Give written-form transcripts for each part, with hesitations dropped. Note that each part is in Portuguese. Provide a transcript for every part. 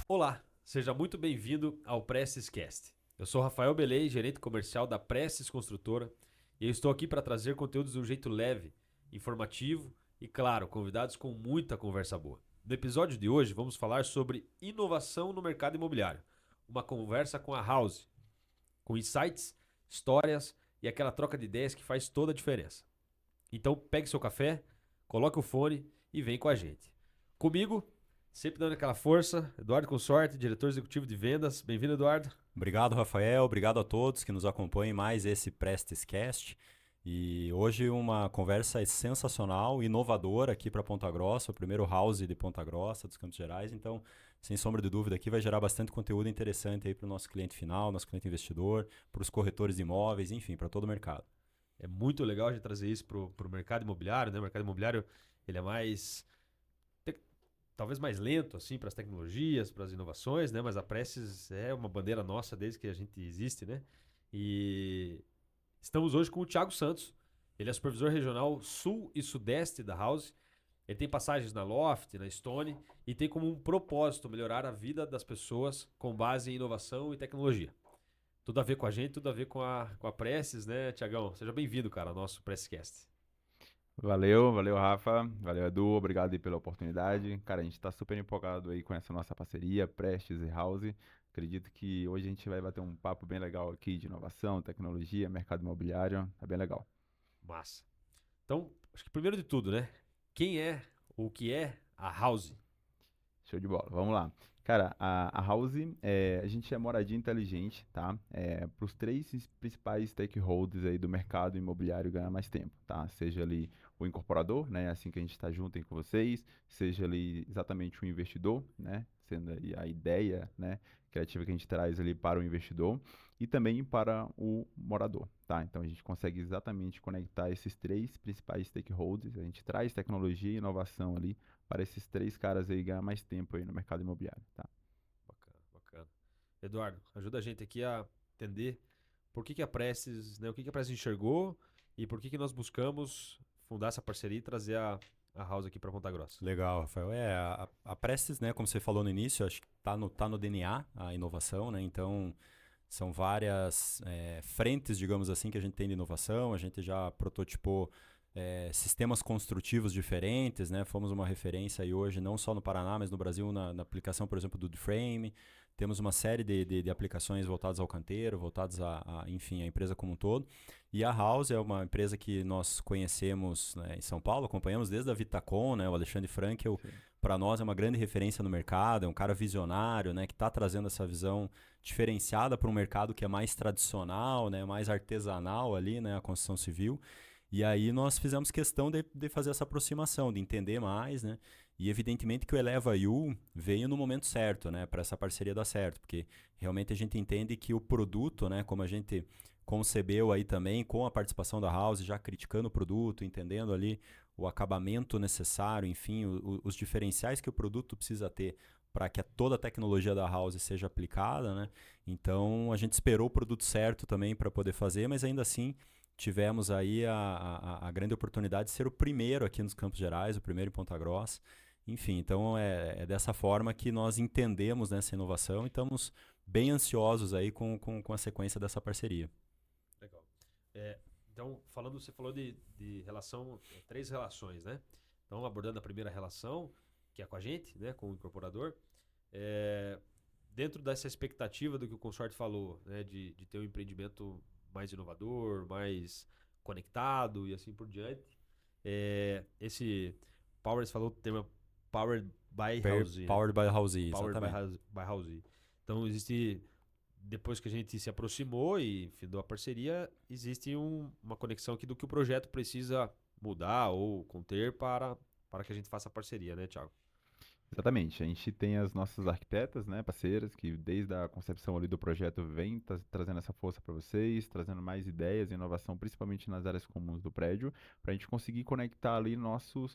Olá, seja muito bem-vindo ao Prestes Cast. Eu sou Rafael Belei, gerente comercial da Prestes Construtora, e eu estou aqui para trazer conteúdos de um jeito leve, informativo e, claro, convidados com muita conversa boa. No episódio de hoje, vamos falar sobre inovação no mercado imobiliário, uma conversa com a House, com insights, histórias e aquela troca de ideias que faz toda a diferença. Então, pegue seu café, coloque o fone e vem com a gente. Comigo, sempre dando aquela força, Eduardo Consorte, diretor executivo de vendas. Bem-vindo, Eduardo. Obrigado, Rafael. Obrigado a todos que nos acompanham em mais esse Prestes E hoje uma conversa sensacional, inovadora aqui para Ponta Grossa, o primeiro house de Ponta Grossa, dos Campos Gerais. Então, sem sombra de dúvida, aqui vai gerar bastante conteúdo interessante aí para o nosso cliente final, nosso cliente investidor, para os corretores de imóveis, enfim, para todo o mercado. É muito legal a gente trazer isso para o mercado imobiliário, né? O mercado imobiliário ele é mais, talvez mais lento assim para as tecnologias, para as inovações, né? Mas a Prestes é uma bandeira nossa desde que a gente existe, né? E estamos hoje com o Thiago Santos. Ele é supervisor regional Sul e Sudeste da House. Ele tem passagens na Loft, na Stone e tem como um propósito melhorar a vida das pessoas com base em inovação e tecnologia. Tudo a ver com a gente, tudo a ver com a Prestes, né, Tiagão? Seja bem-vindo, cara, ao nosso Presscast. Valeu, Rafa. Valeu, Edu. Obrigado aí pela oportunidade. Cara, a gente tá super empolgado aí com essa nossa parceria, Prestes e House. Acredito que hoje a gente vai bater um papo bem legal aqui de inovação, tecnologia, mercado imobiliário. Tá bem legal. Massa. Então, acho que primeiro de tudo, né? Quem é ou o que é a House? Show de bola. Vamos lá. Cara, a House, a gente é moradia inteligente, tá? Para os três principais stakeholders aí do mercado imobiliário ganhar mais tempo, tá? Seja ali o incorporador, né? Assim que a gente está junto aí com vocês, seja ali exatamente o investidor, né? Sendo aí a ideia, né? Criativa que a gente traz ali para o investidor e também para o morador, tá? Então a gente consegue exatamente conectar esses três principais stakeholders. A gente traz tecnologia e inovação ali para esses três caras aí ganhar mais tempo aí no mercado imobiliário, tá? Bacana, bacana. Eduardo, ajuda a gente aqui a entender por que a Prestes, né? O que a Prestes enxergou e por que nós buscamos fundar essa parceria e trazer a House aqui para Ponta Grossa. Legal, Rafael. A Prestes, né, como você falou no início, acho que tá no DNA a inovação, né? Então, são várias frentes, digamos assim, que a gente tem de inovação. A gente já prototipou sistemas construtivos diferentes, né? Fomos uma referência aí hoje, não só no Paraná, mas no Brasil, na aplicação, por exemplo, do D-Frame. Temos uma série de aplicações voltadas ao canteiro, voltadas enfim, a empresa como um todo. E a House é uma empresa que nós conhecemos, né, em São Paulo, acompanhamos desde a Vitacom, né? O Alexandre Frankel, Sim. para nós é uma grande referência no mercado, é um cara visionário, né, que está trazendo essa visão diferenciada para um mercado que é mais tradicional, né, mais artesanal ali, né, a construção civil. E aí nós fizemos questão de fazer essa aproximação, de entender mais, né? E evidentemente que o Eleva You veio no momento certo, né, para essa parceria dar certo, porque realmente a gente entende que o produto, né, como a gente concebeu aí também com a participação da House, já criticando o produto, entendendo ali o acabamento necessário, enfim, os diferenciais que o produto precisa ter para que toda a tecnologia da House seja aplicada, né? Então a gente esperou o produto certo também para poder fazer, mas ainda assim tivemos aí a grande oportunidade de ser o primeiro aqui nos Campos Gerais, o primeiro em Ponta Grossa. Enfim, então é dessa forma que nós entendemos nessa inovação e estamos bem ansiosos aí com a sequência dessa parceria. Legal. Então, você falou de relação, três relações, né? Então, abordando a primeira relação, que é com a gente, né, com o incorporador, é, dentro dessa expectativa do que o consorte falou, né, de ter um empreendimento mais inovador, mais conectado e assim por diante, esse Power, você falou o termo Powered by House, né? Powered by House, Powered exatamente. by House. Então, existe depois que a gente se aproximou e findou a parceria, existe uma conexão aqui do que o projeto precisa mudar ou conter para que a gente faça a parceria, né, Thiago? Exatamente. A gente tem as nossas arquitetas, né, parceiras, que desde a concepção ali do projeto vem trazendo essa força para vocês, trazendo mais ideias e inovação, principalmente nas áreas comuns do prédio, para a gente conseguir conectar ali nosso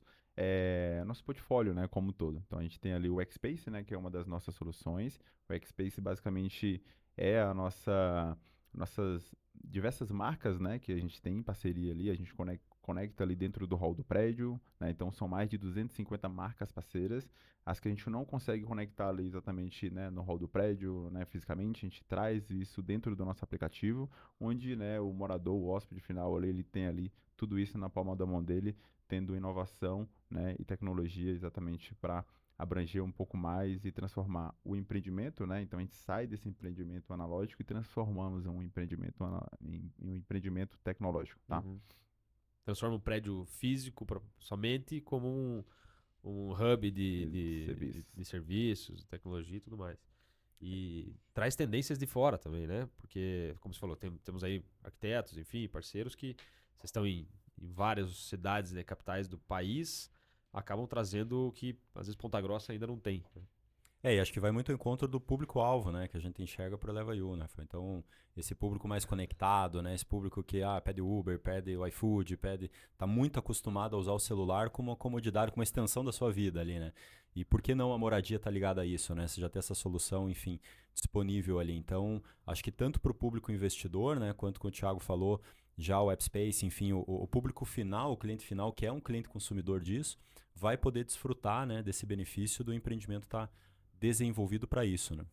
portfólio, né, como um todo. Então a gente tem ali o Xspace, né, que é uma das nossas soluções. O Xspace basicamente é a nossas diversas marcas, né, que a gente tem em parceria ali, a gente conecta ali dentro do hall do prédio, né? Então são mais de 250 marcas parceiras. As que a gente não consegue conectar ali exatamente, né, no hall do prédio, né, fisicamente, a gente traz isso dentro do nosso aplicativo, onde, né, o morador, o hóspede final ali, ele tem ali tudo isso na palma da mão dele, tendo inovação, né, e tecnologia exatamente para abranger um pouco mais e transformar o empreendimento, né? Então a gente sai desse empreendimento analógico e transformamos em um empreendimento tecnológico, tá? Uhum. Transforma um prédio físico somente como um hub de serviços, tecnologia e tudo mais. E traz tendências de fora também, né? Porque, como você falou, temos aí arquitetos, enfim, parceiros que vocês estão em várias cidades, né, capitais do país, acabam trazendo o que às vezes Ponta Grossa ainda não tem, né? E acho que vai muito ao encontro do público-alvo, né? Que a gente enxerga por Eleva You, né? Então, esse público mais conectado, né? Esse público que pede Uber, pede o iFood, tá muito acostumado a usar o celular como uma comodidade, como uma extensão da sua vida ali, né? E por que não a moradia tá ligada a isso, né? Você já tem essa solução, enfim, disponível ali. Então, acho que tanto para o público investidor, né? Quanto como o Thiago falou, já o AppSpace, enfim, o público final, o cliente final, que é um cliente consumidor disso, vai poder desfrutar, né? Desse benefício do empreendimento estar desenvolvido para isso, né?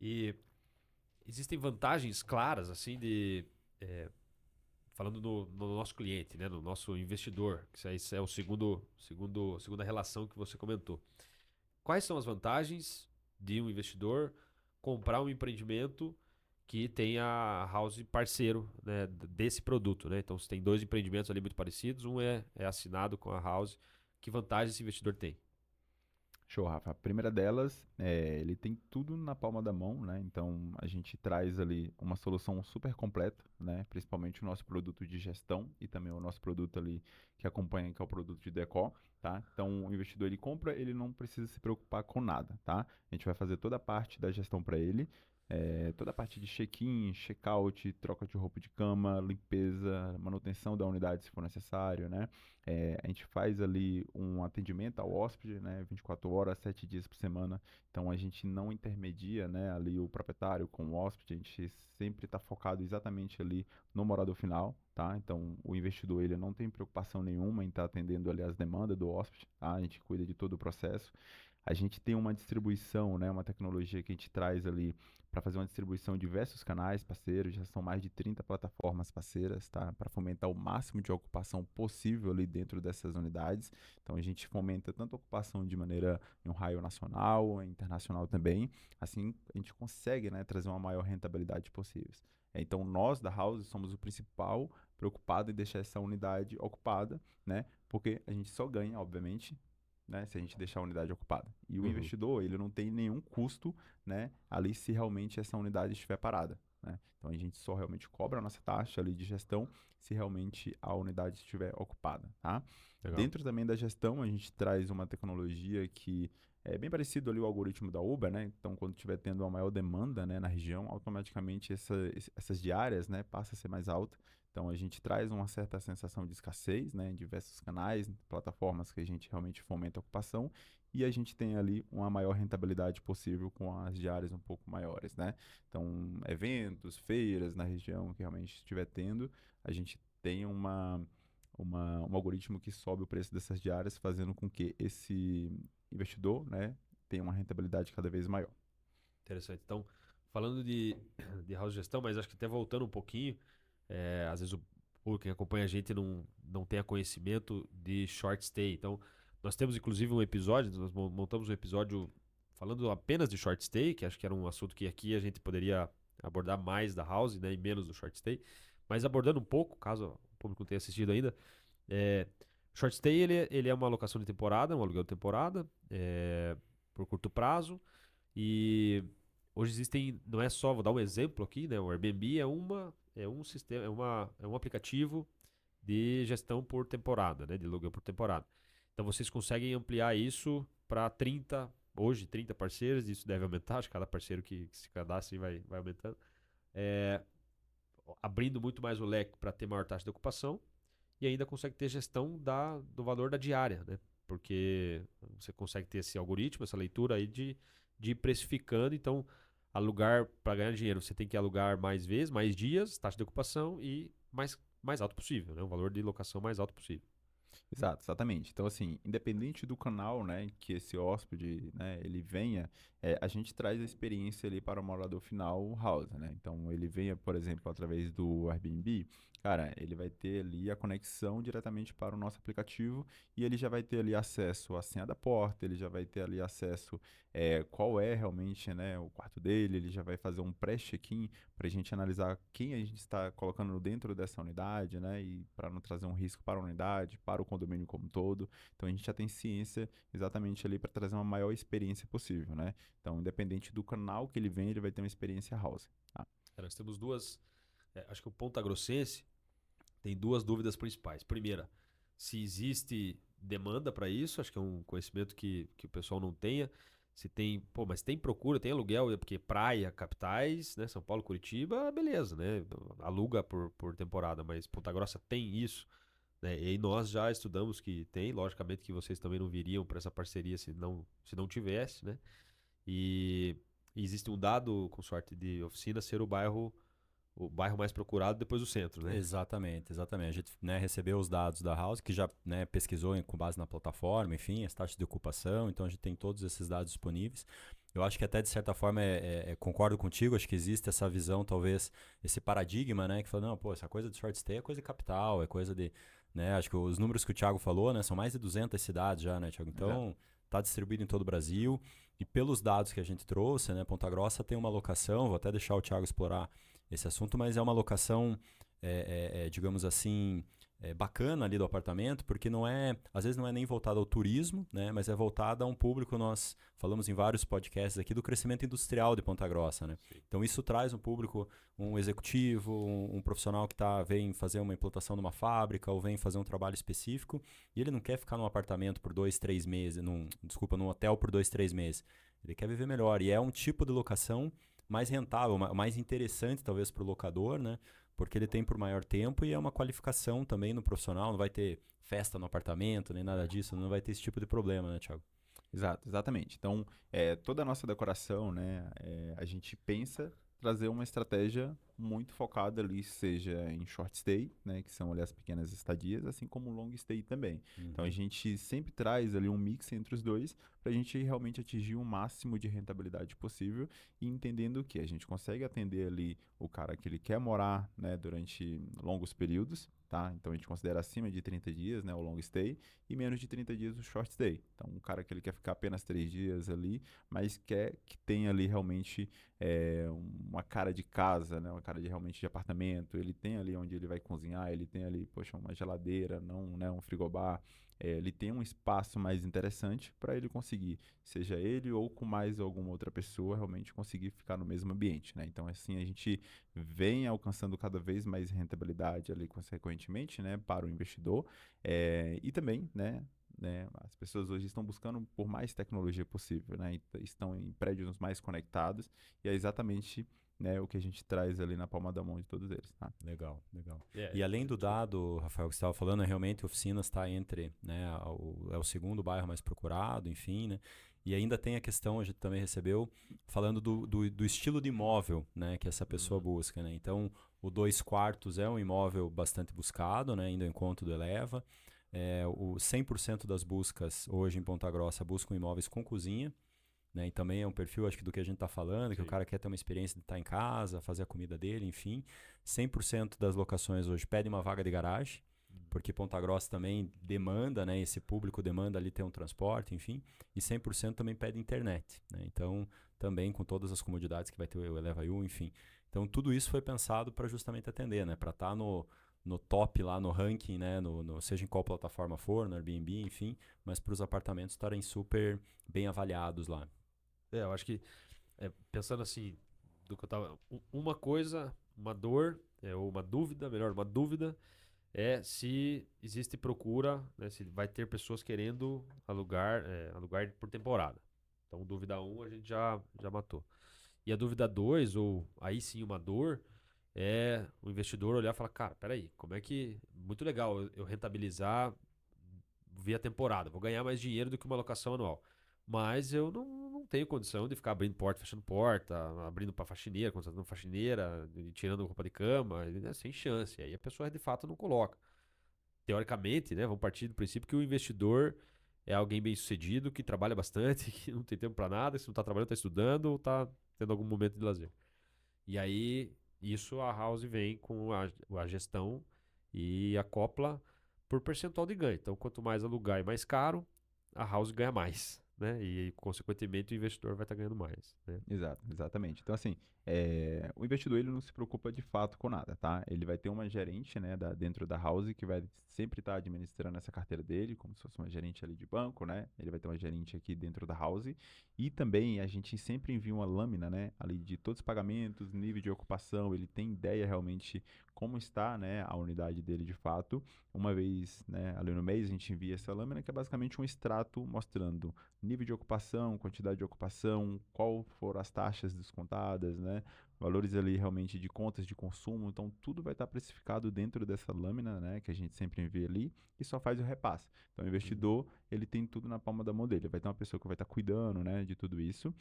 E existem vantagens claras, assim, falando no nosso cliente, né, no nosso investidor, que isso é o segunda relação que você comentou. Quais são as vantagens de um investidor comprar um empreendimento que tenha a House parceiro, né, desse produto, né? Então, você tem dois empreendimentos ali muito parecidos, um é assinado com a House. Que vantagem esse investidor tem? Show, Rafa. A primeira delas, ele tem tudo na palma da mão, né? Então a gente traz ali uma solução super completa, né? Principalmente o nosso produto de gestão e também o nosso produto ali que acompanha, que é o produto de decor, tá? Então o investidor ele compra, ele não precisa se preocupar com nada, tá? A gente vai fazer toda a parte da gestão para ele. Toda a parte de check-in, check-out, troca de roupa de cama, limpeza, manutenção da unidade se for necessário, né? A gente faz ali um atendimento ao hóspede, né? 24 horas, 7 dias por semana. Então a gente não intermedia, né, ali o proprietário com o hóspede, a gente sempre está focado exatamente ali no morador final, tá? Então o investidor ele não tem preocupação nenhuma em estar atendendo ali as demandas do hóspede, tá? A gente cuida de todo o processo. A gente tem uma distribuição, né, uma tecnologia que a gente traz ali para fazer uma distribuição em diversos canais parceiros, já são mais de 30 plataformas parceiras, tá? Para fomentar o máximo de ocupação possível ali dentro dessas unidades. Então a gente fomenta tanto a ocupação de maneira em um raio nacional, internacional também. Assim a gente consegue, né, trazer uma maior rentabilidade possível. Então nós da House somos o principal preocupado em deixar essa unidade ocupada, né? Porque a gente só ganha, obviamente, né, se a gente deixar a unidade ocupada. E o investidor, ele não tem nenhum custo, né, ali se realmente essa unidade estiver parada, né? Então a gente só realmente cobra a nossa taxa ali de gestão se realmente a unidade estiver ocupada, tá? Legal. Dentro também da gestão, a gente traz uma tecnologia que é bem parecido ali o algoritmo da Uber, né? Então, quando estiver tendo uma maior demanda, né, na região, automaticamente essas diárias, né, passa a ser mais alta. Então, a gente traz uma certa sensação de escassez, né, em diversos canais, plataformas que a gente realmente fomenta a ocupação, e a gente tem ali uma maior rentabilidade possível com as diárias um pouco maiores, né? Então, eventos, feiras na região que realmente estiver tendo, a gente tem um algoritmo que sobe o preço dessas diárias, fazendo com que esse investidor, né, tenha uma rentabilidade cada vez maior. Interessante. Então, falando de house gestão, mas acho que até voltando um pouquinho, às vezes o público que acompanha a gente não tenha conhecimento de short stay. Então, nós temos inclusive um episódio, nós montamos um episódio falando apenas de short stay, que acho que era um assunto que aqui a gente poderia abordar mais da house, né, e menos do short stay. Mas abordando um pouco, caso o público não tenha assistido ainda, short stay ele é uma alocação de temporada, um aluguel de temporada, por curto prazo. E hoje existem, não é só, vou dar um exemplo aqui, né? O Airbnb é um sistema, é um aplicativo de gestão por temporada, né? De aluguel por temporada. Então vocês conseguem ampliar isso para 30 parceiros, isso deve aumentar, acho que cada parceiro que se cadastra vai aumentando. Abrindo muito mais o leque para ter maior taxa de ocupação e ainda consegue ter gestão do valor da diária, né? Porque você consegue ter esse algoritmo, essa leitura aí de ir precificando. Então, alugar para ganhar dinheiro, você tem que alugar mais vezes, mais dias, taxa de ocupação e mais mais alto possível, né? Um valor de locação mais alto possível. Exato, exatamente. Então, assim, independente do canal, né, que esse hóspede, né, ele venha, a gente traz a experiência ali para o morador final house, né? Então, ele venha, por exemplo, através do Airbnb, cara, ele vai ter ali a conexão diretamente para o nosso aplicativo e ele já vai ter ali acesso à senha da porta, ele já vai ter ali acesso qual é realmente, né, o quarto dele, ele já vai fazer um pré-check-in para a gente analisar quem a gente está colocando dentro dessa unidade, né? E para não trazer um risco para a unidade, para o condomínio como um todo. Então a gente já tem ciência exatamente ali para trazer uma maior experiência possível, né? Então, independente do canal que ele vem, ele vai ter uma experiência house. Tá? Nós temos duas. Acho que o Ponta Grossense tem duas dúvidas principais. Primeira, se existe demanda para isso, acho que é um conhecimento que o pessoal não tenha. Se tem, pô, mas tem procura, tem aluguel, porque praia, capitais, né? São Paulo, Curitiba, beleza, né? Aluga por temporada, mas Ponta Grossa tem isso, né? E aí nós já estudamos que tem, logicamente que vocês também não viriam para essa parceria se não tivesse, né? E, e existe um dado, com sorte de oficina, ser o bairro mais procurado depois do centro, né? Exatamente, exatamente. A gente, né, recebeu os dados da House, que já, né, pesquisou com base na plataforma, enfim, as taxas de ocupação, então a gente tem todos esses dados disponíveis. Eu acho que até de certa forma concordo contigo, acho que existe essa visão, talvez, esse paradigma, né, que fala, não, pô, essa coisa de short stay é coisa de capital, é coisa de, né, acho que os números que o Thiago falou, né, são mais de 200 cidades já, né, Thiago? Então, está distribuído em todo o Brasil, e pelos dados que a gente trouxe, né, Ponta Grossa tem uma locação, vou até deixar o Thiago explorar esse assunto, mas é uma locação, digamos assim, bacana ali do apartamento, porque às vezes não é nem voltada ao turismo, né, mas é voltada a um público, nós falamos em vários podcasts aqui, do crescimento industrial de Ponta Grossa, né? Então isso traz um público, um executivo, um profissional que vem fazer uma implantação numa fábrica ou vem fazer um trabalho específico e ele não quer ficar num apartamento por 2, 3 meses, num hotel por 2, 3 meses. Ele quer viver melhor e é um tipo de locação mais rentável, mais interessante talvez para o locador, né? Porque ele tem por maior tempo e é uma qualificação também no profissional, não vai ter festa no apartamento, nem nada disso, não vai ter esse tipo de problema, né, Thiago? Exato, exatamente. Então, toda a nossa decoração, né, a gente pensa trazer uma estratégia muito focada ali, seja em short stay, né, que são ali as pequenas estadias, assim como long stay também. Então, a gente sempre traz ali um mix entre os dois para a gente realmente atingir o máximo de rentabilidade possível e entendendo que a gente consegue atender ali o cara que ele quer morar, né, durante longos períodos, tá? Então, a gente considera acima de 30 dias, né, o long stay e menos de 30 dias o short stay. Então, um cara que ele quer ficar apenas 3 dias ali, mas quer que tenha ali realmente uma cara de casa, né? Uma cara de realmente de apartamento. Ele tem ali onde ele vai cozinhar, ele tem ali, poxa, uma geladeira, não, né, um frigobar. Ele tem um espaço mais interessante para ele conseguir, seja ele ou com mais alguma outra pessoa, realmente conseguir ficar no mesmo ambiente, né? Então, assim, a gente vem alcançando cada vez mais rentabilidade ali, consequentemente, né, para o investidor. E também, né, as pessoas hoje estão buscando por mais tecnologia possível, né? Estão em prédios mais conectados e é exatamente, né, o que a gente traz ali na palma da mão de todos eles, tá? Legal, legal. E além do dado, Rafael, que você estava falando, realmente Oficinas está entre, né, é o segundo bairro mais procurado, enfim, né? E ainda tem a questão, a gente também recebeu, falando do estilo de imóvel, né, que essa pessoa busca, né? Então, o 2 quartos é um imóvel bastante buscado, né, indo ao encontro do Eleva. O 100% das buscas hoje em Ponta Grossa buscam imóveis com cozinha, né? E também é um perfil, acho que do que a gente está falando, que o cara quer ter uma experiência de estar em casa, fazer a comida dele, enfim. 100% das locações hoje pedem uma vaga de garagem, porque Ponta Grossa também demanda, né? Esse público demanda ali ter um transporte, enfim. E 100% também pede internet, né? Então, também com todas as comodidades que vai ter o Eleva U, enfim. Então, tudo isso foi pensado para justamente atender, né? Para estar no top lá no ranking, né? Seja em qual plataforma for, no Airbnb, enfim. Mas para os apartamentos estarem super bem avaliados lá. Eu acho que, pensando assim, do que eu tava. Uma coisa, uma dor, ou uma dúvida, melhor, uma dúvida é se existe procura, né, se vai ter pessoas querendo alugar por temporada. Então, dúvida 1 a gente já matou. E a dúvida 2, ou aí sim uma dor, é o investidor olhar e falar, cara, peraí, como é que. Muito legal eu rentabilizar via temporada, vou ganhar mais dinheiro do que uma locação anual. Mas eu não não tenho condição de ficar abrindo porta, fechando porta, abrindo para faxineira, contratando faxineira, tirando roupa de cama, né, sem chance. Aí a pessoa de fato não coloca. Teoricamente, né, vamos partir do princípio que o investidor é alguém bem-sucedido, que trabalha bastante, que não tem tempo para nada, que se não está trabalhando, está estudando ou está tendo algum momento de lazer. E aí, isso a House vem com a gestão e acopla por percentual de ganho. Então, quanto mais alugar e mais caro, a House ganha mais, né? E, consequentemente, o investidor vai estar ganhando mais, né? Exatamente. Então, assim, o investidor ele não se preocupa de fato com nada, tá? Ele vai ter uma gerente, né, dentro da house que vai sempre estar administrando essa carteira dele, como se fosse uma gerente ali de banco, né? Ele vai ter uma gerente aqui dentro da house. E também a gente sempre envia uma lâmina, né, ali de todos os pagamentos, nível de ocupação, ele tem ideia realmente como está, né, a unidade dele de fato. Uma vez, né, ali no mês a gente envia essa lâmina que é basicamente um extrato mostrando nível de ocupação, quantidade de ocupação, qual foram as taxas descontadas, né? Valores ali realmente de contas de consumo, então tudo vai estar precificado dentro dessa lâmina, né, que a gente sempre envia ali e só faz o repasse. Então o investidor, ele tem tudo na palma da mão dele, vai ter uma pessoa que vai estar cuidando, né, de tudo isso,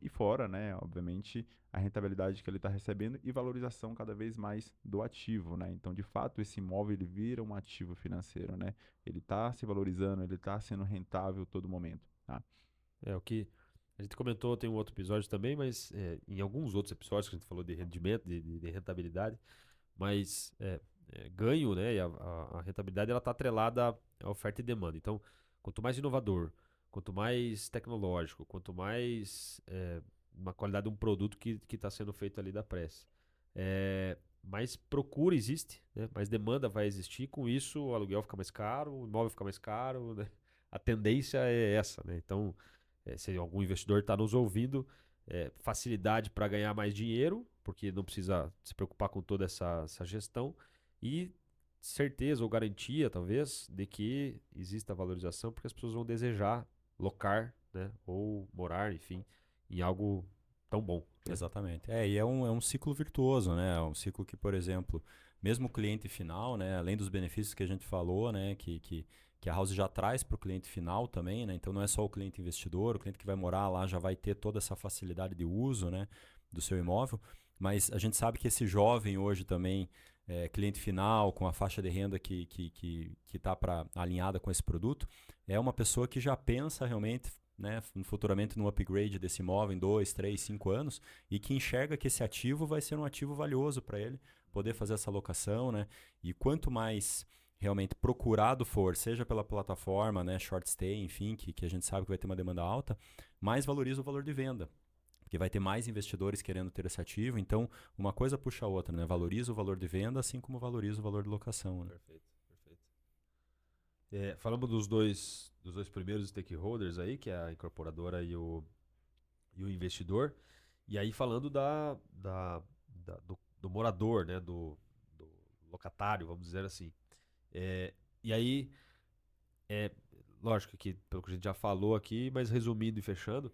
e fora, né, obviamente, a rentabilidade que ele está recebendo e valorização cada vez mais do ativo, né? Então, de fato, esse imóvel ele vira um ativo financeiro, né? Ele está se valorizando, ele está sendo rentável todo momento, tá? É o que a gente comentou, tem um outro episódio também, mas em alguns outros episódios que a gente falou de rendimento, de rentabilidade, mas ganho, né, e a rentabilidade ela está atrelada à oferta e demanda. Então, quanto mais inovador, quanto mais tecnológico, quanto mais uma qualidade de um produto que está sendo feito ali da Prece, mais procura existe, né, mais demanda vai existir. Com isso, o aluguel fica mais caro, o imóvel fica mais caro, né? A tendência é essa, né? Então, se algum investidor está nos ouvindo, facilidade para ganhar mais dinheiro, porque não precisa se preocupar com toda essa gestão, e certeza ou garantia, talvez, de que exista valorização, porque as pessoas vão desejar locar, né, ou morar, enfim, em algo tão bom, né? Exatamente. E é um ciclo virtuoso, né? É um ciclo que, por exemplo, mesmo o cliente final, né? Além dos benefícios que a gente falou, né? Que a House já traz para o cliente final também, né? Então não é só o cliente investidor, o cliente que vai morar lá já vai ter toda essa facilidade de uso, né? Do seu imóvel. Mas a gente sabe que esse jovem hoje também, cliente final, com a faixa de renda que está alinhada com esse produto, é uma pessoa que já pensa realmente, né, futuramente no upgrade desse imóvel em 2, 3, 5 anos e que enxerga que esse ativo vai ser um ativo valioso para ele poder fazer essa alocação, né? E quanto mais realmente procurado for, seja pela plataforma, né, short stay, enfim, que a gente sabe que vai ter uma demanda alta, mais valoriza o valor de venda. Porque vai ter mais investidores querendo ter esse ativo, então uma coisa puxa a outra, né? Valoriza o valor de venda, assim como valoriza o valor de locação, né? Perfeito, perfeito. Falamos dos dois primeiros stakeholders aí, que é a incorporadora e o investidor. E aí falando do morador, né? Do locatário, vamos dizer assim. E aí, lógico que pelo que a gente já falou aqui, mas resumindo e fechando,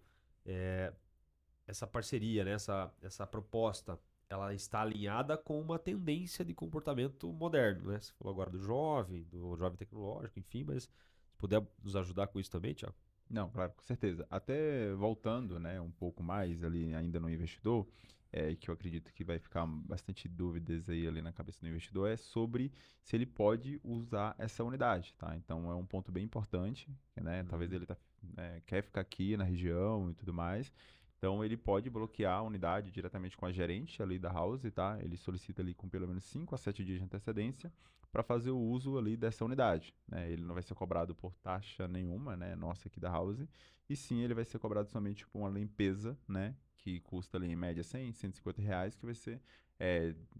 essa parceria, né? Essa proposta, ela está alinhada com uma tendência de comportamento moderno, né? Você falou agora do jovem tecnológico, enfim, mas se puder nos ajudar com isso também, Thiago. Não, claro, com certeza. Até voltando, né, um pouco mais ali ainda no investidor, que eu acredito que vai ficar bastante dúvidas aí ali na cabeça do investidor, é sobre se ele pode usar essa unidade, tá? Então é um ponto bem importante, né? Talvez ele quer ficar aqui na região e tudo mais. Então ele pode bloquear a unidade diretamente com a gerente ali da house, tá? Ele solicita ali com pelo menos 5 a 7 dias de antecedência para fazer o uso ali dessa unidade, né? Ele não vai ser cobrado por taxa nenhuma, né, nossa aqui da house, e sim ele vai ser cobrado somente por uma limpeza, né, que custa ali em média 100, 150 reais, que vai ser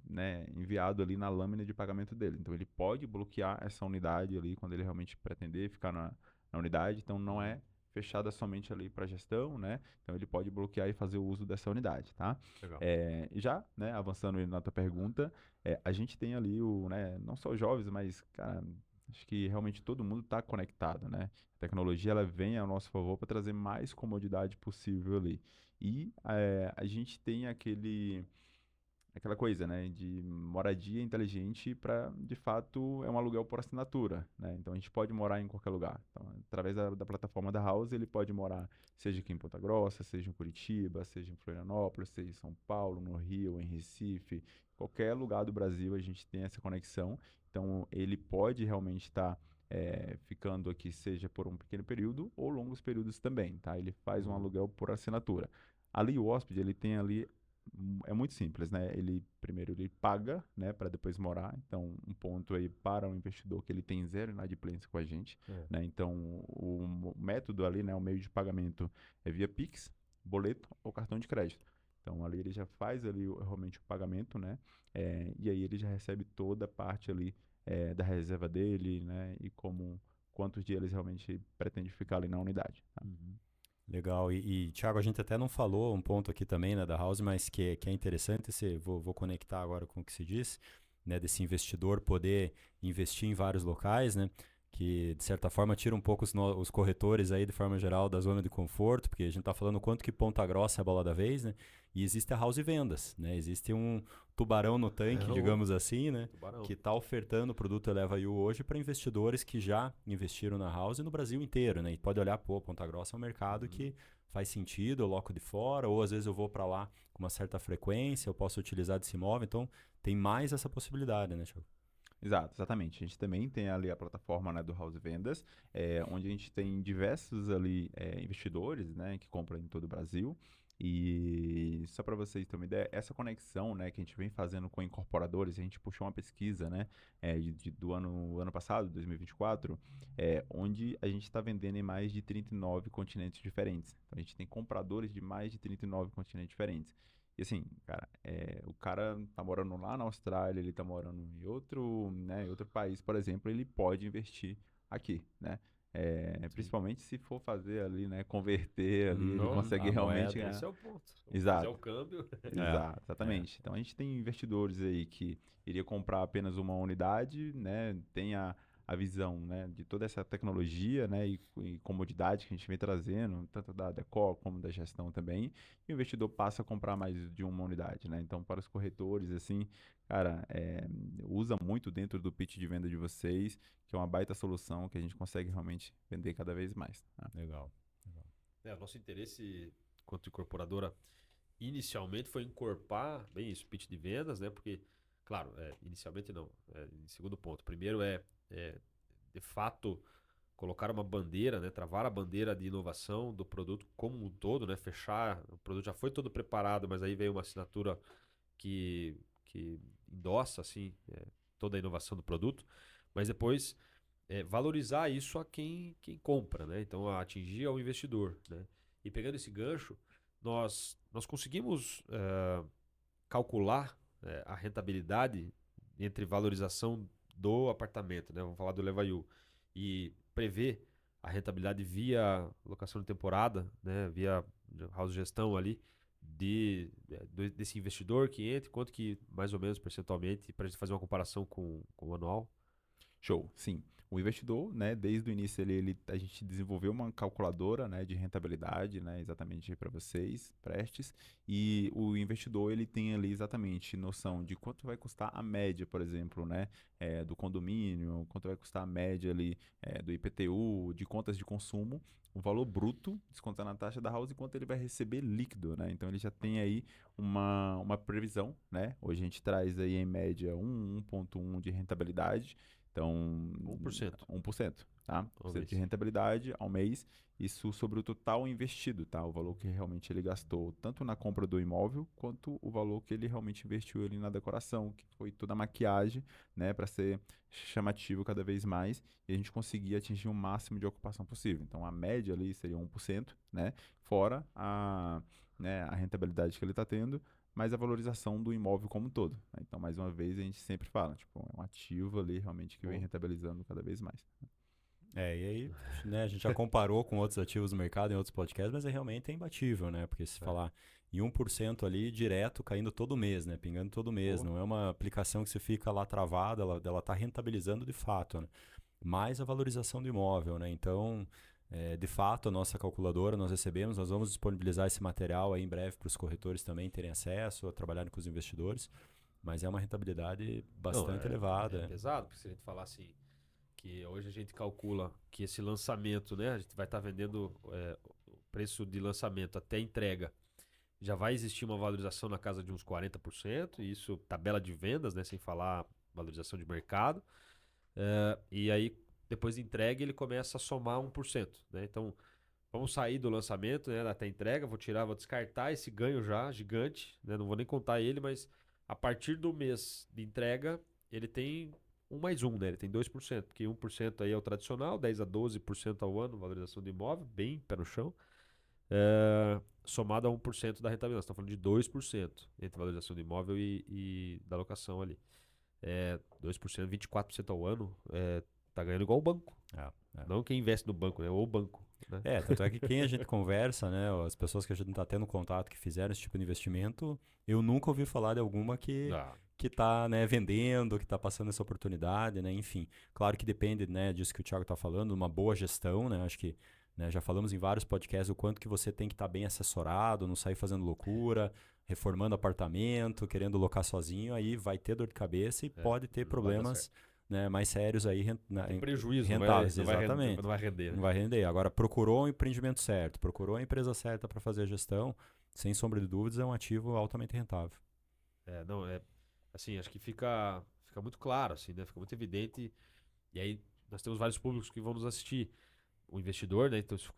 né, enviado ali na lâmina de pagamento dele. Então ele pode bloquear essa unidade ali quando ele realmente pretender ficar na unidade, então não é fechada somente ali para gestão, né? Então ele pode bloquear e fazer o uso dessa unidade, tá? Legal. E já, né, avançando na tua pergunta, a gente tem ali né, não só os jovens, mas, cara, acho que realmente todo mundo está conectado, né? A tecnologia ela vem ao nosso favor para trazer mais comodidade possível ali. E a gente tem aquela coisa, né, de moradia inteligente para, de fato, é um aluguel por assinatura, né? Então a gente pode morar em qualquer lugar. Então, através da plataforma da House, ele pode morar, seja aqui em Ponta Grossa, seja em Curitiba, seja em Florianópolis, seja em São Paulo, no Rio, em Recife, qualquer lugar do Brasil a gente tem essa conexão. Então ele pode realmente estar ficando aqui, seja por um pequeno período ou longos períodos também, tá? Ele faz um aluguel por assinatura. Ali o hóspede, ele tem ali é muito simples, né? Ele primeiro ele paga, né, para depois morar. Então, um ponto aí para o investidor que ele tem zero inadimplência com a gente, né? Então, o método ali, né, o meio de pagamento é via Pix, boleto ou cartão de crédito. Então, ali ele já faz ali realmente o pagamento, né? E aí ele já recebe toda a parte ali da reserva dele, né? E quantos dias ele realmente pretende ficar ali na unidade. Tá? Legal. Thiago, a gente até não falou um ponto aqui também, né, da House, mas que é interessante, vou conectar agora com o que se disse, né, desse investidor poder investir em vários locais, né, que de certa forma tira um pouco os corretores aí, de forma geral, da zona de conforto, porque a gente está falando o quanto que Ponta Grossa é a bola da vez, né, e existe a House Vendas, né, existe um tubarão no tanque, digamos assim, né, que está ofertando o produto Eleva You hoje para investidores que já investiram na House no Brasil inteiro, né, e pode olhar, pô, Ponta Grossa é um mercado que faz sentido, eu loco de fora, ou às vezes eu vou para lá com uma certa frequência, eu posso utilizar desse imóvel, então tem mais essa possibilidade, né, Thiago? Exato, exatamente. A gente também tem ali a plataforma, né, do House Vendas, onde a gente tem diversos ali investidores, né, que compram em todo o Brasil. E só para vocês terem uma ideia, essa conexão, né, que a gente vem fazendo com incorporadores, a gente puxou uma pesquisa, né, do ano passado, 2024, onde a gente está vendendo em mais de 39 continentes diferentes. Então a gente tem compradores de mais de 39 continentes diferentes. E assim, cara, o cara tá morando lá na Austrália, ele tá morando em outro, né, em outro país, por exemplo, ele pode investir aqui, né? Principalmente se for fazer ali, né, converter ali, ele consegue a realmente moeda. ganhar. Esse é o ponto. Exato. Fazer o câmbio. Exato, exatamente. Então a gente tem investidores aí que iria comprar apenas uma unidade, né? Tem a visão, né, de toda essa tecnologia, né, e comodidade que a gente vem trazendo, tanto da Decor como da gestão também, e o investidor passa a comprar mais de uma unidade, né? Então para os corretores, assim, cara, usa muito dentro do pitch de venda de vocês, que é uma baita solução que a gente consegue realmente vender cada vez mais. Tá? Legal. O nosso interesse quanto incorporadora inicialmente foi encorpar bem isso, pitch de vendas, né? Porque, claro, inicialmente não. Em segundo ponto. Primeiro de fato, colocar uma bandeira, né? Travar a bandeira de inovação do produto como um todo, né? Fechar, o produto já foi todo preparado, mas aí veio uma assinatura que endossa, assim, toda a inovação do produto. Mas depois, valorizar isso a quem compra, né? Então, atingir ao investidor, né? E pegando esse gancho, nós conseguimos calcular a rentabilidade entre valorização do apartamento, né? Vamos falar do Eleva You, e prever a rentabilidade via locação de temporada, né? Via house gestão ali, desse investidor que entra, quanto que mais ou menos percentualmente, para a gente fazer uma comparação com o anual? Show, sim. O investidor, né, desde o início a gente desenvolveu uma calculadora, né, de rentabilidade, né, exatamente para vocês, prestes, e o investidor ele tem ali exatamente noção de quanto vai custar a média, por exemplo, né, do condomínio, quanto vai custar a média ali do IPTU, de contas de consumo, o valor bruto, descontando a taxa da house, e quanto ele vai receber líquido, né? Então ele já tem aí uma previsão, né? Hoje a gente traz aí em média 1,1 de rentabilidade. Então, 1%. 1%, tá? Ao 1% mês. de rentabilidade ao mês, isso sobre o total investido, tá? O valor que realmente ele gastou, tanto na compra do imóvel, quanto o valor que ele realmente investiu ali na decoração, que foi toda a maquiagem, né, para ser chamativo cada vez mais, e a gente conseguir atingir o máximo de ocupação possível. Então, a média ali seria 1%, né? Fora a rentabilidade que ele está tendo, mas a valorização do imóvel como um todo, né? Então, mais uma vez, a gente sempre fala, tipo, é um ativo ali realmente que vem rentabilizando cada vez mais. E aí, né, a gente já comparou com outros ativos do mercado em outros podcasts, mas realmente é imbatível, né? Porque se falar em 1% ali direto caindo todo mês, né? Pingando todo mês, não é uma aplicação que você fica lá travada, ela tá rentabilizando de fato, né? Mais a valorização do imóvel, né? Então, De fato, a nossa calculadora nós recebemos, nós vamos disponibilizar esse material aí em breve para os corretores também terem acesso, a trabalharem com os investidores, mas é uma rentabilidade bastante elevada. É pesado, porque se a gente falar assim, que hoje a gente calcula que esse lançamento, né, a gente vai estar vendendo o preço de lançamento até entrega, já vai existir uma valorização na casa de uns 40%, e isso tabela de vendas, né, sem falar valorização de mercado, e aí depois de entrega ele começa a somar 1%, né? Então vamos sair do lançamento, né, até entrega, vou descartar esse ganho já gigante, né, não vou nem contar ele, mas a partir do mês de entrega ele tem 1 mais 1, né? Ele tem 2%, porque 1% aí é o tradicional, 10 a 12% ao ano, valorização do imóvel, bem pé no chão, somado a 1% da rentabilidade. Nós estamos falando de 2% entre valorização do imóvel e da locação ali. 2%, 24% ao ano, tá ganhando igual o banco. Não quem investe no banco, né? Ou o banco. Né? Tanto é que quem a gente conversa, né? As pessoas que a gente está tendo contato que fizeram esse tipo de investimento, eu nunca ouvi falar de alguma que está, né, vendendo, que está passando essa oportunidade, né? Enfim, claro que depende, né, disso que o Thiago está falando, uma boa gestão, né? Acho que, né, já falamos em vários podcasts o quanto que você tem que estar bem assessorado, não sair fazendo loucura, reformando apartamento, querendo locar sozinho, aí vai ter dor de cabeça e pode ter problemas, né, mais sérios aí. Tem prejuízo, rentáveis, não vai exatamente. Não vai render. Né? Não vai render. Agora, procurou o empreendimento certo, procurou a empresa certa para fazer a gestão, sem sombra de dúvidas, é um ativo altamente rentável. Assim, acho que fica muito claro, assim, né? Fica muito evidente. E aí nós temos vários públicos que vão nos assistir. O investidor, né? Então isso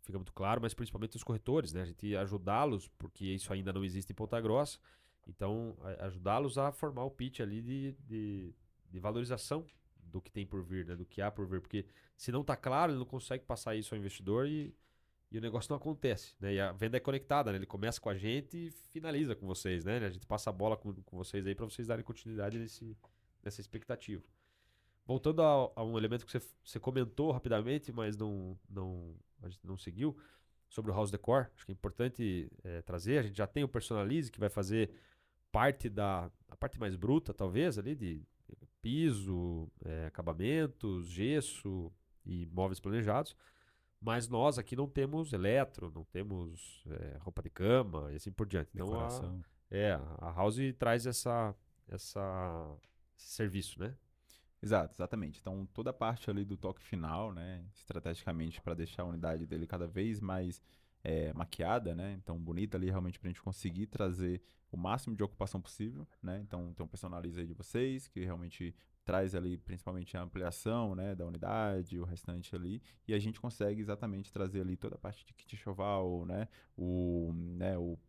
fica muito claro, mas principalmente os corretores, né? A gente ajudá-los, porque isso ainda não existe em Ponta Grossa. Então, ajudá-los a formar o pitch ali de valorização do que tem por vir, né? Do que há por vir. Porque se não está claro, ele não consegue passar isso ao investidor e o negócio não acontece, né? E a venda é conectada, né? Ele começa com a gente e finaliza com vocês, né? A gente passa a bola com vocês aí para vocês darem continuidade nessa expectativa. Voltando a um elemento que você comentou rapidamente, mas a gente não seguiu, sobre o House Decor. Acho que é importante trazer. A gente já tem o Personalize, que vai fazer a parte mais bruta, talvez, ali, de piso, acabamentos, gesso e móveis planejados. Mas nós aqui não temos eletro, não temos roupa de cama e assim por diante. Então a House traz esse serviço, né? Exatamente. Então toda a parte ali do toque final, né, estrategicamente para deixar a unidade dele cada vez mais maquiada, né, então bonita ali realmente para a gente conseguir trazer o máximo de ocupação possível, né. Então tem um Personalize aí de vocês que realmente traz ali principalmente a ampliação, né, da unidade, o restante ali, e a gente consegue exatamente trazer ali toda a parte de kit enxoval, né, o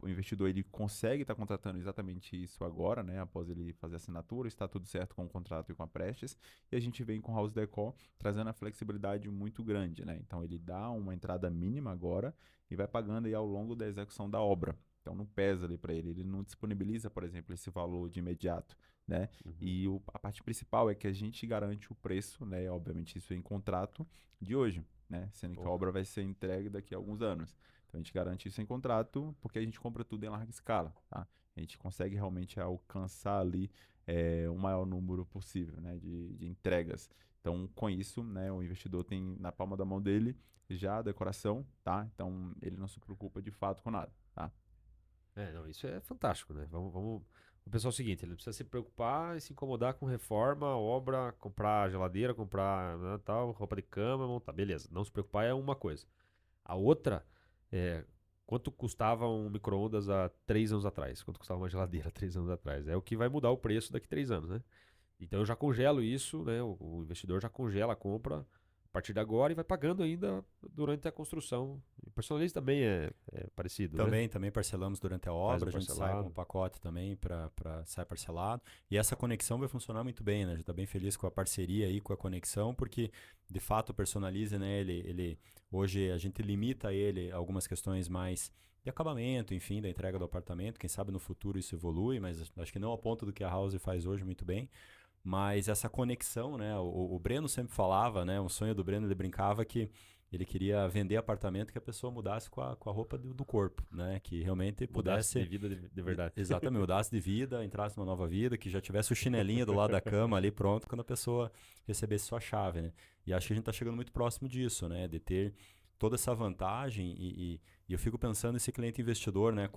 investidor ele consegue estar contratando exatamente isso agora, né, após ele fazer a assinatura, está tudo certo com o contrato e com a Prestes, e a gente vem com o House Decor trazendo a flexibilidade muito grande, né, então ele dá uma entrada mínima agora e vai pagando aí ao longo da execução da obra. Então não pesa ali para ele não disponibiliza, por exemplo, esse valor de imediato, né? Uhum. E a parte principal é que a gente garante o preço, né? Obviamente isso é em contrato de hoje, né? Sendo que a obra vai ser entregue daqui a alguns anos. Então a gente garante isso em contrato porque a gente compra tudo em larga escala, tá? A gente consegue realmente alcançar ali o maior número possível, né? De entregas. Então com isso, né? O investidor tem na palma da mão dele já a decoração, tá? Então ele não se preocupa de fato com nada, tá? Não, isso é fantástico, né? Vamos pensar o seguinte, ele não precisa se preocupar e se incomodar com reforma, obra, comprar geladeira, comprar, né, tal, roupa de cama, montar. Beleza, não se preocupar é uma coisa. A outra quanto custava um micro-ondas há 3 anos atrás? Quanto custava uma geladeira há 3 anos atrás? É o que vai mudar o preço daqui a 3 anos, né? Então eu já congelo isso, né? O investidor já congela a compra a partir de agora e vai pagando ainda durante a construção. O Personalize também é parecido, né? Também parcelamos durante a obra, a gente sai com um pacote também para sair parcelado. E essa conexão vai funcionar muito bem, né? A gente está bem feliz com a parceria aí, com a conexão, porque de fato o Personalize, né? Ele hoje a gente limita ele a algumas questões mais de acabamento, enfim, da entrega do apartamento. Quem sabe no futuro isso evolui, mas acho que não ao ponto do que a House faz hoje muito bem. Mas essa conexão, né? O Breno sempre falava, né? Um sonho do Breno, ele brincava que ele queria vender apartamento que a pessoa mudasse com a roupa do corpo, né? Que realmente pudesse... Mudasse de vida de verdade. Exatamente, mudasse de vida, entrasse numa nova vida, que já tivesse o chinelinho do lado da cama ali pronto quando a pessoa recebesse sua chave, né? E acho que a gente está chegando muito próximo disso, né? De ter toda essa vantagem e eu fico pensando nesse cliente investidor, né?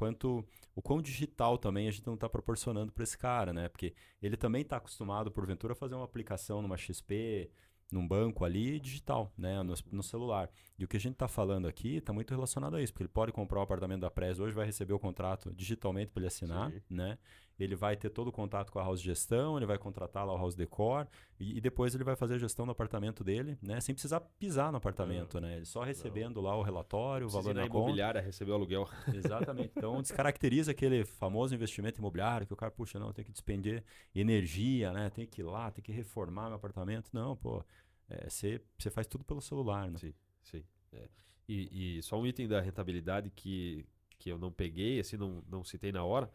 O quão digital também a gente não está proporcionando para esse cara, né? Porque ele também está acostumado, porventura, a fazer uma aplicação numa XP, num banco ali, digital, né? No celular. E o que a gente está falando aqui está muito relacionado a isso, porque ele pode comprar o apartamento da Prez hoje, vai receber o contrato digitalmente para ele assinar, Sim. né? Ele vai ter todo o contato com a House Gestão, ele vai contratar lá o House Decor e depois ele vai fazer a gestão do apartamento dele, né? Sem precisar pisar no apartamento, né? Ele só recebendo lá o relatório, o Precisa valor ir na na conta. imobiliária receber o aluguel. Exatamente. Então descaracteriza aquele famoso investimento imobiliário que o cara, puxa, não, tem que despender energia, né? Tem que ir lá, tem que reformar meu apartamento. Não, pô, você faz tudo pelo celular, né? Sim, sim. E só um item da rentabilidade que eu não peguei, assim, não citei na hora,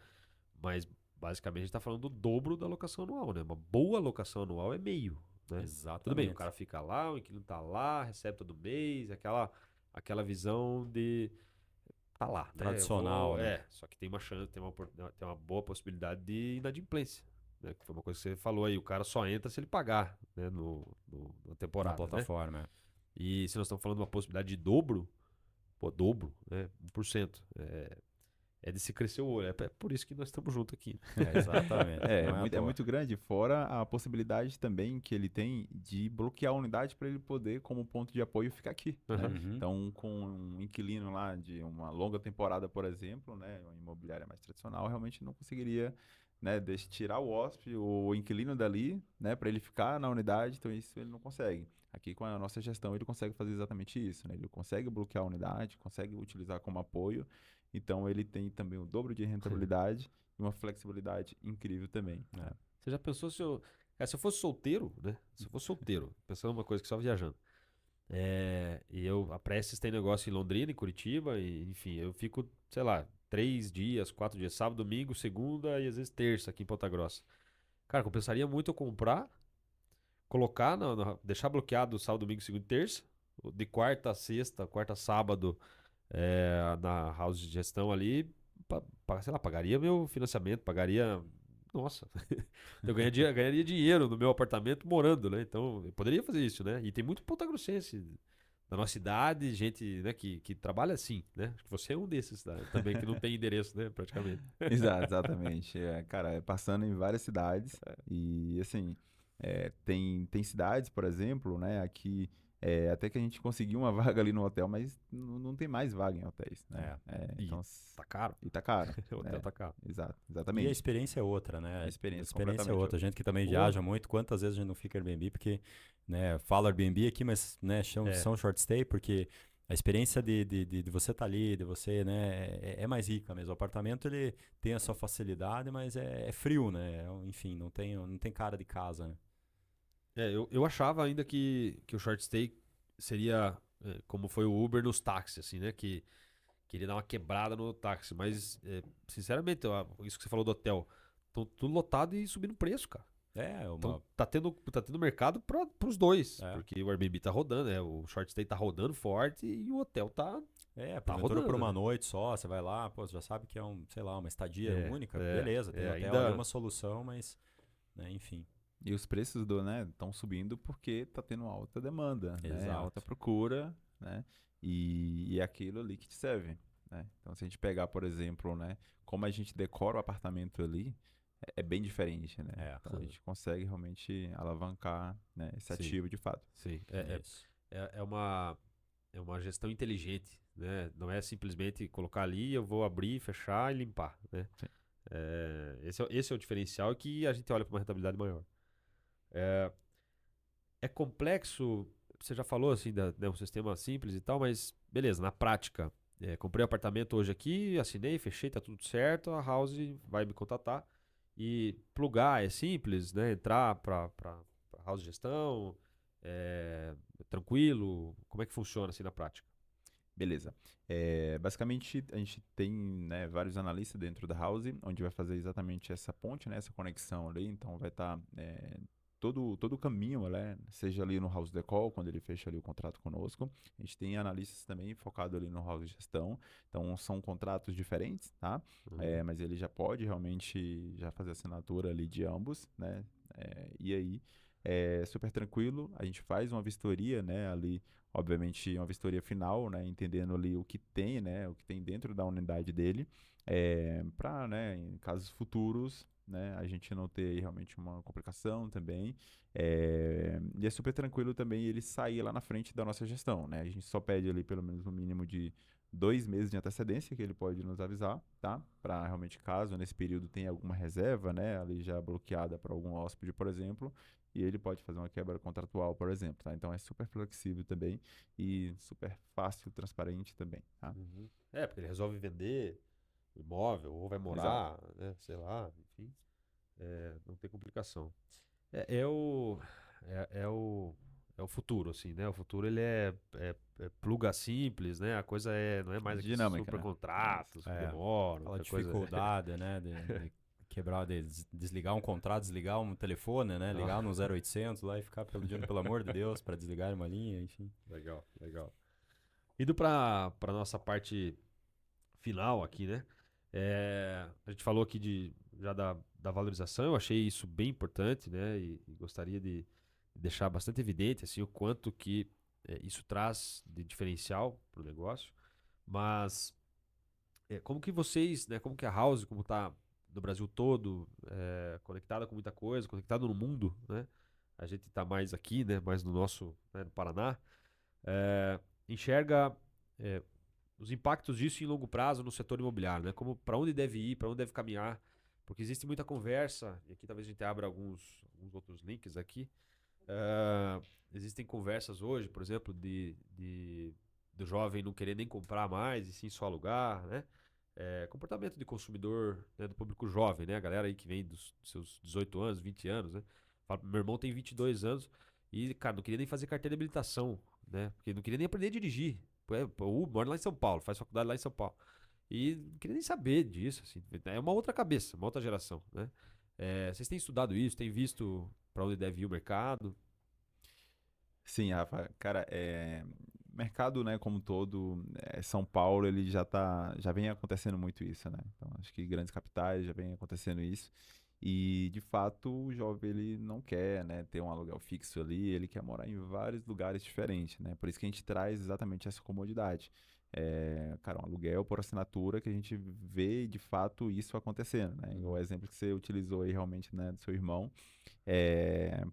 mas basicamente a gente está falando do dobro da locação anual, né? Uma boa locação anual é meio, né? Tudo bem, o Exatamente. cara fica lá, o inquilino tá lá, recebe todo mês, aquela visão de tá lá, né? Tradicional, né? Só que tem uma chance, tem uma boa possibilidade de inadimplência, né? Que foi uma coisa que você falou aí, o cara só entra se ele pagar, né? Na Na temporada, né? plataforma. E se nós estamos falando de uma possibilidade de dobro, pô, dobro, né? 1%. É de se crescer o olho. É por isso que nós estamos juntos aqui. Exatamente. É, Não é à é toa. muito grande, fora a possibilidade também que ele tem de bloquear a unidade para ele poder, como ponto de apoio, ficar aqui, né? Uhum. Então, com um inquilino lá de uma longa temporada, por exemplo, né, uma imobiliária mais tradicional, realmente não conseguiria, né, tirar o hóspede, o inquilino dali, né, para ele ficar na unidade, então isso ele não consegue. Aqui com a nossa gestão ele consegue fazer exatamente isso, né? Ele consegue bloquear a unidade, consegue utilizar como apoio, então ele tem também o dobro de rentabilidade e uma flexibilidade incrível também, né? Você já pensou se eu fosse solteiro, né? Se eu fosse solteiro, pensando numa coisa que só viajando. A Prestes tem negócio em Londrina, em Curitiba, e, enfim, eu fico, sei lá, 3 dias, 4 dias, sábado, domingo, segunda e às vezes terça aqui em Ponta Grossa. Cara, compensaria muito eu comprar, colocar, deixar bloqueado sábado, domingo, segunda e terça, de quarta a sexta, quarta a sábado, na house de gestão ali, sei lá, pagaria meu financiamento, pagaria. Nossa, eu ganharia dinheiro no meu apartamento morando, né? Então, eu poderia fazer isso, né? E tem muito pontagrossense da nossa cidade, gente, né, que trabalha assim, né? Acho que você é um desses, tá? Também, que não tem endereço, né, praticamente. Exatamente. Cara, passando em várias cidades e, assim, tem cidades, por exemplo, né, aqui, até que a gente conseguiu uma vaga ali no hotel, mas não tem mais vaga em hotéis, né? E Então, tá caro. e tá caro, O hotel né? tá caro. E a Exatamente. experiência é outra, né? A A experiência experiência é completamente outra. A gente que também Pô. viaja muito, quantas vezes a gente não fica Airbnb, porque, né, fala Airbnb aqui, mas, né, são short stay, porque a experiência de você estar ali, de você, né, mais rica mesmo. O apartamento, ele tem a sua facilidade, mas é frio, né? Enfim, não tem cara de casa, né? Eu achava ainda que o short stay seria como foi o Uber nos táxis, assim, né? Que queria dar uma quebrada no táxi. Mas, sinceramente, isso que você falou do hotel, tô tudo lotado e subindo o preço, cara. Então tá tendo mercado para os dois. É. Porque o Airbnb tá rodando, o short stay tá rodando forte e o hotel tá Porventura rodando, por uma né? noite só, você vai lá, pô, você já sabe que é sei lá, uma estadia única, É, beleza, tem é, hotel ainda- ali, uma solução, mas, né, enfim. E os preços né, estão subindo porque tá tendo alta demanda, né? Exato. Alta procura, né? E é aquilo ali que te serve, né? Então, se a gente pegar, por exemplo, né, como a gente decora o apartamento ali, é bem diferente, né? Então, a gente consegue realmente alavancar, né, esse Sim. ativo de fato. Sim, Isso. é uma gestão inteligente, né? Não é simplesmente colocar ali, eu vou abrir, fechar e limpar, né? Sim. Esse é o diferencial que a gente olha para uma rentabilidade maior. É complexo, você já falou assim, um sistema simples e tal, mas beleza, na prática, comprei um apartamento hoje aqui, assinei, fechei, tá tudo certo, a House vai me contatar e plugar é simples, né? Entrar para House Gestão, tranquilo, como é que funciona assim na prática? Beleza. Basicamente, a gente tem, né, vários analistas dentro da House, onde vai fazer exatamente essa ponte, né, essa conexão ali. Então, vai estar todo o caminho, né, seja ali no House Decor, quando ele fecha ali o contrato conosco. A gente tem analistas também focados ali no House Gestão. Então, são contratos diferentes, tá? Mas ele já pode realmente já fazer assinatura ali de ambos, né? E aí, é super tranquilo. A gente faz uma vistoria, né, ali, obviamente, uma vistoria final, né, entendendo ali o que tem, né, o que tem dentro da unidade dele, para, né, em casos futuros, né, a gente não ter aí realmente uma complicação também. E é super tranquilo também ele sair lá na frente da nossa gestão, né? A gente só pede ali pelo menos no mínimo de 2 meses de antecedência que ele pode nos avisar, tá? Para realmente caso nesse período tenha alguma reserva, né, ali já bloqueada para algum hóspede, por exemplo, e ele pode fazer uma quebra contratual, por exemplo, tá? Então é super flexível também e super fácil, transparente também, tá? Uhum. É, porque ele resolve vender o imóvel ou vai Exato. morar, né? Sei lá, enfim, não tem complicação. É, é o, é o, é o futuro, assim, né? O futuro ele é pluga simples, né? A coisa não é mais aqueles Dinâmica, super né? É isso. contratos que É, demoram, aquela que a coisa. dificuldade, né, de quebrar, de desligar um contrato, desligar um telefone, né, Não. ligar no 0800 lá e ficar pedindo pelo amor de Deus para desligar uma linha, enfim. Legal, legal. Indo para nossa parte final aqui, né? A gente falou aqui já da valorização, eu achei isso bem importante, né? E gostaria de deixar bastante evidente assim, o quanto que isso traz de diferencial para o negócio. Mas como que vocês, né? Como que a House, como está no Brasil todo, conectada com muita coisa, conectada no mundo, né? A gente está mais aqui, né? Mais no nosso, né, no Paraná, enxerga é, os impactos disso em longo prazo no setor imobiliário, né? Como para onde deve ir, para onde deve caminhar, porque existe muita conversa, e aqui talvez a gente abra alguns outros links aqui. eh, Existem conversas hoje, por exemplo, do jovem não querer nem comprar mais e sim só alugar, né? Comportamento de consumidor, né, do público jovem, né? A galera aí que vem dos seus 18 anos, 20 anos, né? Meu irmão tem 22 anos e, cara, não queria nem fazer carteira de habilitação, né? Porque não queria nem aprender a dirigir. Mora lá em São Paulo, faz faculdade lá em São Paulo. E não queria nem saber disso, assim. É uma outra cabeça, uma outra geração, né? Vocês têm estudado isso, têm visto para onde deve ir o mercado? Sim, Rafa, cara, mercado, né, como um todo, São Paulo, ele já vem acontecendo muito isso, né? Então, acho que grandes capitais já vem acontecendo isso. E, de fato, o jovem, ele não quer, né, ter um aluguel fixo ali, ele quer morar em vários lugares diferentes, né? Por isso que a gente traz exatamente essa comodidade. Cara, um aluguel por assinatura que a gente vê, de fato, isso acontecendo, né? O Uhum. exemplo que você utilizou aí, realmente, né, do seu irmão,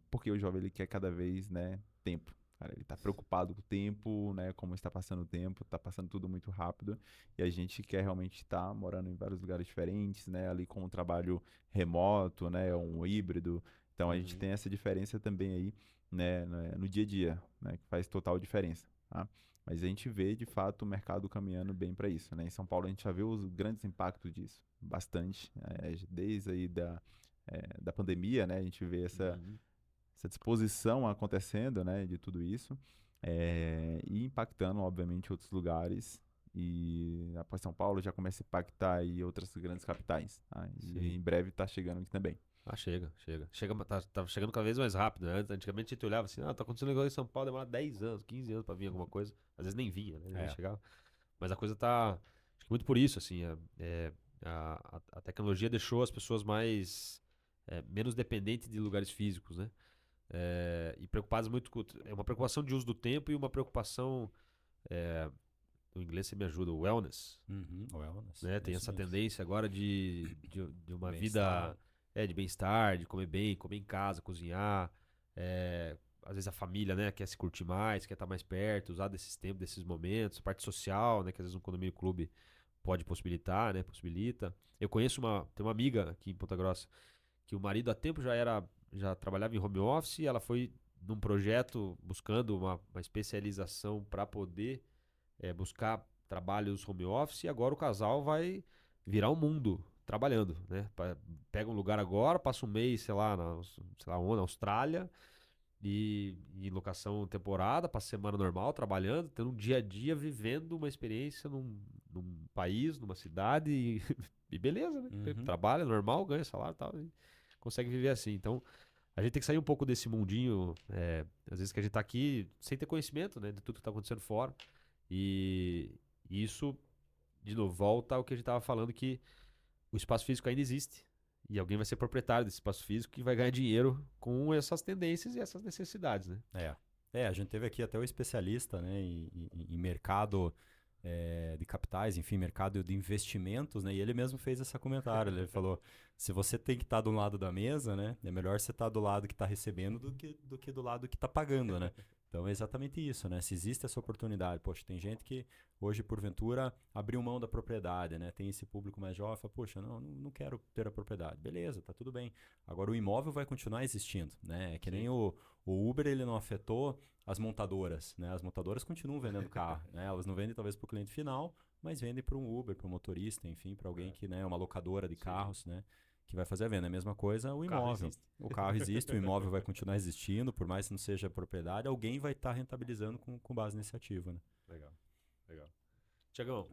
porque o jovem ele quer cada vez, né, tempo. Cara, ele está preocupado com o tempo, né, como está passando o tempo, está passando tudo muito rápido, e a gente quer realmente estar morando em vários lugares diferentes, né, ali com um trabalho remoto, né, um híbrido. Então a gente Uhum. tem essa diferença também aí, né, no dia a dia, né, que faz total diferença, tá? Mas a gente vê de fato o mercado caminhando bem para isso, né? Em São Paulo a gente já vê os grandes impactos disso, bastante, desde aí da pandemia, né? A gente vê Uhum. essa disposição acontecendo, né, de tudo isso, e impactando, obviamente, outros lugares. E após São Paulo já começa a impactar aí outras grandes capitais, tá? E Sim. em breve está chegando aqui também. Ah, chega, chega. Tá chegando cada vez mais rápido, né? Antigamente a gente olhava assim, tá acontecendo um negócio em São Paulo, demora 10 anos, 15 anos pra vir alguma coisa. Às vezes nem vinha, né? Nem É. chegava. Mas a coisa tá. Acho que muito por isso, assim. A tecnologia deixou as pessoas menos dependentes de lugares físicos, né? E preocupadas muito com. É uma preocupação de uso do tempo e uma preocupação. é, No inglês você me ajuda, o wellness, Uhum, wellness, né? é Tem isso essa mesmo. tendência agora de uma vida Bem-estar. de bem-estar, de comer bem, comer em casa, cozinhar. Às vezes a família, né, quer se curtir mais, quer estar mais perto, usar desses tempos, desses momentos, parte social, né, que às vezes um condomínio clube pode possibilitar, né, possibilita. Eu conheço tem uma amiga aqui em Ponta Grossa que o marido há tempo já trabalhava em home office, e ela foi num projeto buscando uma especialização para poder buscar trabalhos home office, e agora o casal vai virar o mundo trabalhando, né? Pega um lugar agora, passa um mês, sei lá, sei lá onde, na Austrália, e em locação temporada, passa semana normal trabalhando, tendo um dia a dia, vivendo uma experiência num país, numa cidade, e beleza, né? Uhum. Trabalha normal, ganha salário e tal, e consegue viver assim. Então, a gente tem que sair um pouco desse mundinho, às vezes que a gente tá aqui sem ter conhecimento, né, de tudo que tá acontecendo fora. E isso, de novo, volta ao que a gente estava falando, que o espaço físico ainda existe. E alguém vai ser proprietário desse espaço físico que vai ganhar dinheiro com essas tendências e essas necessidades, né? A gente teve aqui até o especialista, né, em mercado de capitais, enfim, mercado de investimentos, né, e ele mesmo fez esse comentário. Ele falou, se você tem que estar do lado da mesa, né, é melhor você estar do lado que está recebendo do que do lado que está pagando, né? Então é exatamente isso, né? Se existe essa oportunidade, poxa, tem gente que hoje, porventura, abriu mão da propriedade, né? Tem esse público mais jovem, fala, poxa, não quero ter a propriedade. Beleza, tá tudo bem. Agora o imóvel vai continuar existindo, né? É que nem o Uber, ele não afetou as montadoras, né? As montadoras continuam vendendo carro, né? Elas não vendem talvez para o cliente final, mas vendem para um Uber, para um motorista, enfim, para alguém que, né, é uma locadora de carros, né? Que vai fazer a venda. É a mesma coisa o imóvel. O carro existe, o imóvel vai continuar existindo, por mais que não seja propriedade, alguém vai estar rentabilizando com base nesse ativo, né? Legal. Tiagão,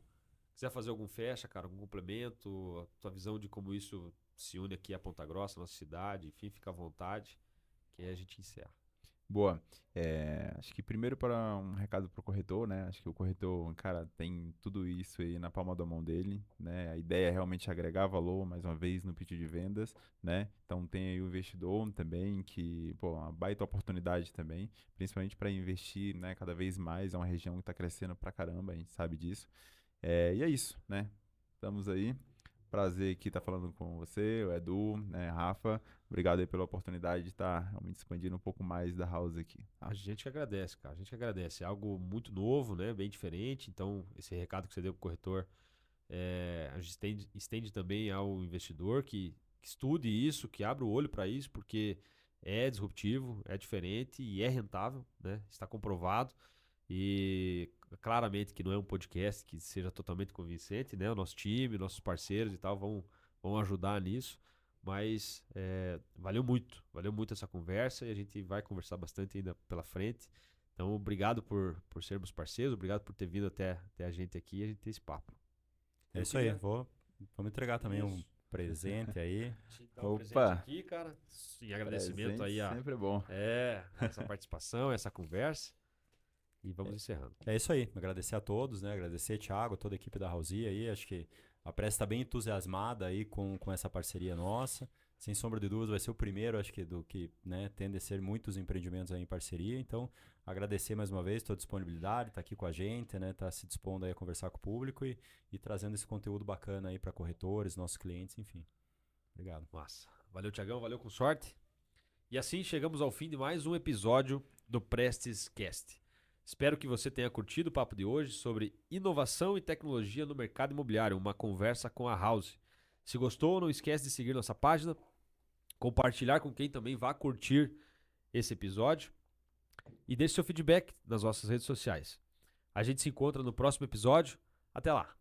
quiser fazer algum fecha, cara, algum complemento, a tua visão de como isso se une aqui a Ponta Grossa, nossa cidade, enfim, fica à vontade, que aí a gente encerra. Boa. Acho que primeiro para um recado para o corretor, né? Acho que o corretor, cara, tem tudo isso aí na palma da mão dele, né? A ideia é realmente agregar valor, mais uma vez, no pitch de vendas, né? Então tem aí o investidor também, que, pô, uma baita oportunidade também, principalmente para investir, né? Cada vez mais, é uma região que está crescendo pra caramba, a gente sabe disso. E é isso, né? Estamos aí. Prazer aqui estar falando com você, o Edu, né, Rafa. Obrigado aí pela oportunidade de estar realmente expandindo um pouco mais da House aqui. Tá? A gente que agradece, cara. A gente que agradece. É algo muito novo, né? Bem diferente. Então, esse recado que você deu pro corretor, a gente estende também ao investidor que estude isso, que abra o olho para isso, porque é disruptivo, é diferente e é rentável, né? Está comprovado. E claramente que não é um podcast que seja totalmente convincente, né? O nosso time, nossos parceiros e tal vão ajudar nisso. Mas valeu muito essa conversa e a gente vai conversar bastante ainda pela frente. Então, obrigado por sermos parceiros, obrigado por ter vindo até a gente aqui e a gente ter esse papo. É isso aí, vamos entregar também um presente aí. Então, um presente aqui, cara, em agradecimento presente aí sempre é bom. Essa participação, essa conversa. E vamos encerrando. É isso aí, agradecer a todos, né? Agradecer, Thiago, toda a equipe da Housea aí. Acho que a Press está bem entusiasmada aí com essa parceria nossa. Sem sombra de dúvidas, vai ser o primeiro, acho que, do que, né, tende a ser muitos empreendimentos aí em parceria. Então, agradecer mais uma vez toda a disponibilidade, tá aqui com a gente, né? Tá se dispondo aí a conversar com o público e trazendo esse conteúdo bacana aí para corretores, nossos clientes, enfim. Obrigado. Massa. Valeu, Thiagão, valeu com sorte. E assim chegamos ao fim de mais um episódio do Prestes Cast. Espero que você tenha curtido o papo de hoje sobre inovação e tecnologia no mercado imobiliário, uma conversa com a House. Se gostou, não esquece de seguir nossa página, compartilhar com quem também vai curtir esse episódio e deixe seu feedback nas nossas redes sociais. A gente se encontra no próximo episódio. Até lá!